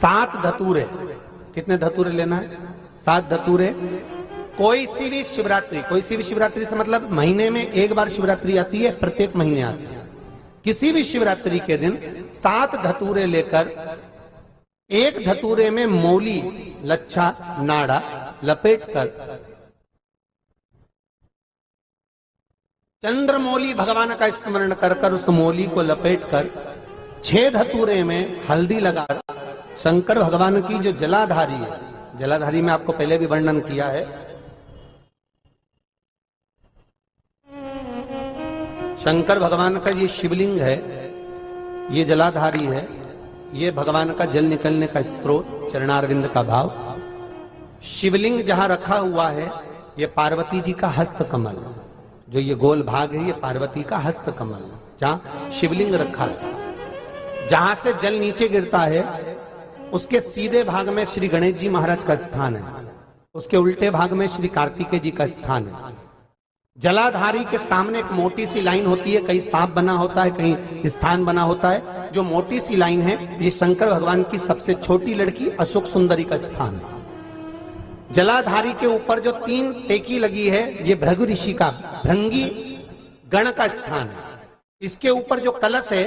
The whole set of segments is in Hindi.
7 धतूरे, कितने धतूरे लेना है? 7 धतूरे। कोई सी भी शिवरात्रि से मतलब महीने में एक बार शिवरात्रि आती है, प्रत्येक महीने आती है। किसी भी शिवरात्रि के दिन 7 धतूरे लेकर एक धतूरे में मौली, लच्छा, नाड़ा लपेटकर चंद्रमौली भगवान का स्मरण कर उस मौली को लपेटकर 6 धतूरे में हल्दी लगाकर शंकर भगवान की जो जलाधारी है, जलाधारी में आपको पहले भी वर्णन किया है, शंकर भगवान का ये शिवलिंग है, ये जलाधारी है, ये भगवान का जल निकलने का स्त्रोत, चरणारविंद का भाव। शिवलिंग जहां रखा हुआ है ये पार्वती जी का हस्त कमल, जो ये गोल भाग है ये पार्वती का हस्त कमल, जहां शिवलिंग रखा है। जहां से जल नीचे गिरता है उसके सीधे भाग में श्री गणेश जी महाराज का स्थान है, उसके उल्टे भाग में श्री कार्तिकेय जी का स्थान है। जलाधारी के सामने एक मोटी सी लाइन होती है, कहीं सांप बना होता है, कहीं स्थान बना होता है। जो मोटी सी लाइन है ये शंकर भगवान की सबसे छोटी लड़की अशोक सुंदरी का स्थान है। जलाधारी के ऊपर जो 3 टेकी लगी है ये भृगु ऋषि का भृंगी गण का स्थान है। इसके ऊपर जो कलश है,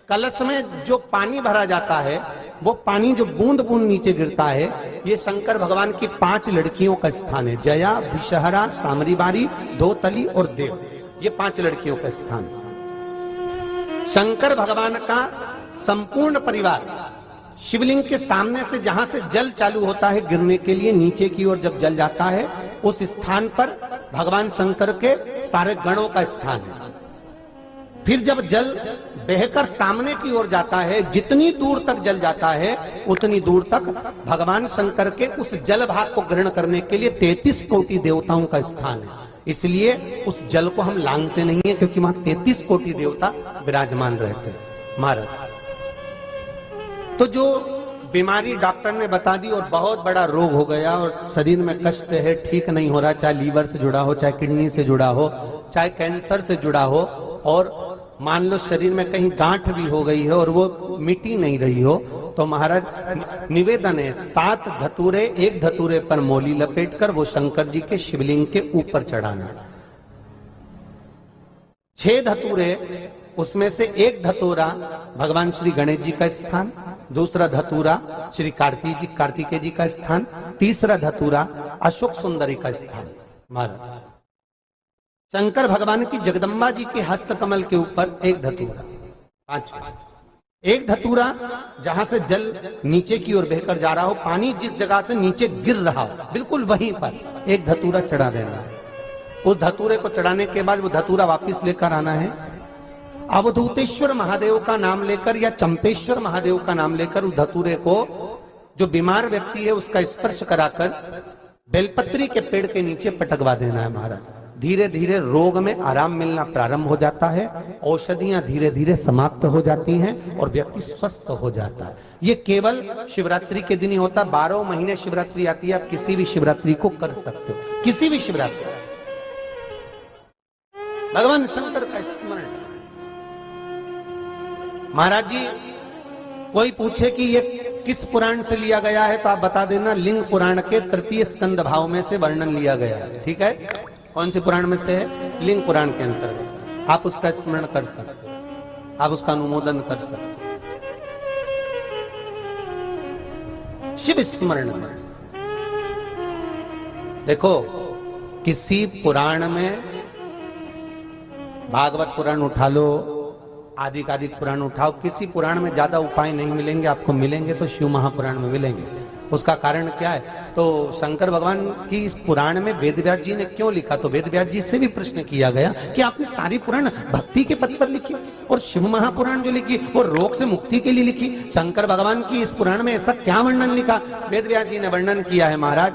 कलश में जो पानी भरा जाता है वो पानी जो बूंद बूंद नीचे गिरता है ये शंकर भगवान की 5 लड़कियों का स्थान है। जया, विषहरा, सामरीबारी, धोतली और देव, ये 5 लड़कियों का स्थान है। शंकर भगवान का संपूर्ण परिवार शिवलिंग के सामने से जहां से जल चालू होता है गिरने के लिए नीचे की ओर जब जल जाता है उस स्थान पर भगवान शंकर के सारे गणों का स्थान है। फिर जब जल बहकर सामने की ओर जाता है, जितनी दूर तक जल जाता है उतनी दूर तक भगवान शंकर के उस जल भाग को ग्रहण करने के लिए 33 कोटि देवताओं का स्थान है। इसलिए उस जल को हम लांघते नहीं है क्योंकि वहां 33 कोटि देवता विराजमान रहते हैं महाराज। तो जो बीमारी डॉक्टर ने बता दी और बहुत बड़ा रोग हो गया और शरीर में कष्ट है, ठीक नहीं हो रहा, चाहे लीवर से जुड़ा हो, चाहे किडनी से जुड़ा हो, चाहे कैंसर से जुड़ा हो, और मान लो शरीर में कहीं गांठ भी हो गई है और वो मिटी नहीं रही हो, तो महाराज निवेदन है 7 धतूरे, एक धतूरे पर मौली लपेटकर वो शंकर जी के शिवलिंग के ऊपर चढ़ाना। 6 धतूरे, उसमें से एक धतूरा भगवान श्री गणेश जी का स्थान, दूसरा धतूरा श्री कार्तिकेय जी का स्थान, तीसरा धतूरा अशोक सुंदरी का स्थान। महाराज शंकर भगवान की जगदम्बा जी के हस्त कमल के ऊपर एक धतूरा, 5, एक धतूरा जहां से जल नीचे की ओर बहकर जा रहा हो, पानी जिस जगह से नीचे गिर रहा हो बिल्कुल वहीं पर एक धतूरा चढ़ा देना है। उस धतूरे को चढ़ाने के बाद वो धतूरा वापस लेकर आना है, अवधूतेश्वर महादेव का नाम लेकर या चंपेश्वर महादेव का नाम लेकर उस धतूरे को जो बीमार व्यक्ति है उसका स्पर्श कराकर बेलपत्री के पेड़ के नीचे पटकवा देना है। महाराज धीरे धीरे रोग में आराम मिलना प्रारंभ हो जाता है, औषधियां धीरे धीरे समाप्त हो जाती हैं और व्यक्ति स्वस्थ हो जाता है। ये केवल शिवरात्रि के दिन ही होता, 12 महीने शिवरात्रि आती है, आप किसी भी शिवरात्रि को कर सकते हो, किसी भी शिवरात्रि भगवान शंकर का स्मरण। महाराज जी कोई पूछे कि ये किस पुराण से लिया गया है तो आप बता देना, लिंग पुराण के 3 स्कंद भाव में से वर्णन लिया गया है। ठीक है, कौन से पुराण में से है? लिंग पुराण के अंतर्गत। आप उसका स्मरण कर सकते हो, आप उसका अनुमोदन कर सकते हो। शिव स्मरण देखो, किसी पुराण में भागवत पुराण उठा लो, आदिकादिक पुराण उठाओ, किसी पुराण में ज्यादा उपाय नहीं मिलेंगे आपको, मिलेंगे तो शिव महापुराण में मिलेंगे। उसका कारण क्या है? तो शंकर भगवान की इस पुराण में वेदव्यास जी ने क्यों लिखा? तो वेदव्यास जी से भी प्रश्न किया गया कि आपने सारी पुराण भक्ति के पद पर लिखी और शिव महापुराण जो लिखी वो रोग से मुक्ति के लिए लिखी, शंकर भगवान की इस पुराण में ऐसा क्या वर्णन लिखा? वेदव्यास जी ने वर्णन किया है महाराज,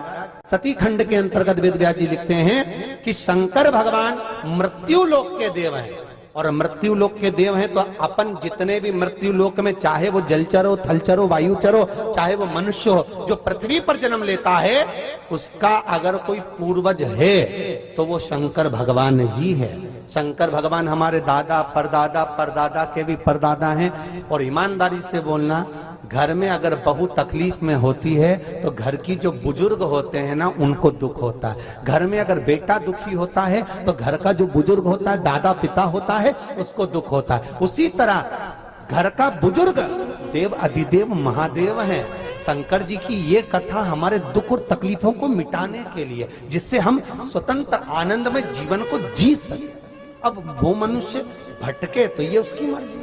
सती खंड के अंतर्गत वेदव्यास जी लिखते हैं कि शंकर भगवान मृत्यु लोक के देव हैं, और मृत्यु लोक के देव हैं तो अपन जितने भी मृत्यु लोक में, चाहे वो जलचर हो, थलचर हो, वायुचर हो, चाहे वो मनुष्य हो, जो पृथ्वी पर जन्म लेता है उसका अगर कोई पूर्वज है तो वो शंकर भगवान ही है। शंकर भगवान हमारे दादा, परदादा, परदादा के भी परदादा हैं। और ईमानदारी से बोलना, घर में अगर बहू तकलीफ में होती है तो घर की जो बुजुर्ग होते हैं ना उनको दुख होता है। घर में अगर बेटा दुखी होता है तो घर का जो बुजुर्ग होता है, दादा पिता होता है, उसको दुख होता है। उसी तरह घर का बुजुर्ग देव अधिदेव महादेव हैं। शंकर जी की ये कथा हमारे दुख और तकलीफों को मिटाने के लिए, जिससे हम स्वतंत्र आनंद में जीवन को जी सके। अब वो मनुष्य भटके तो ये उसकी मर्जी।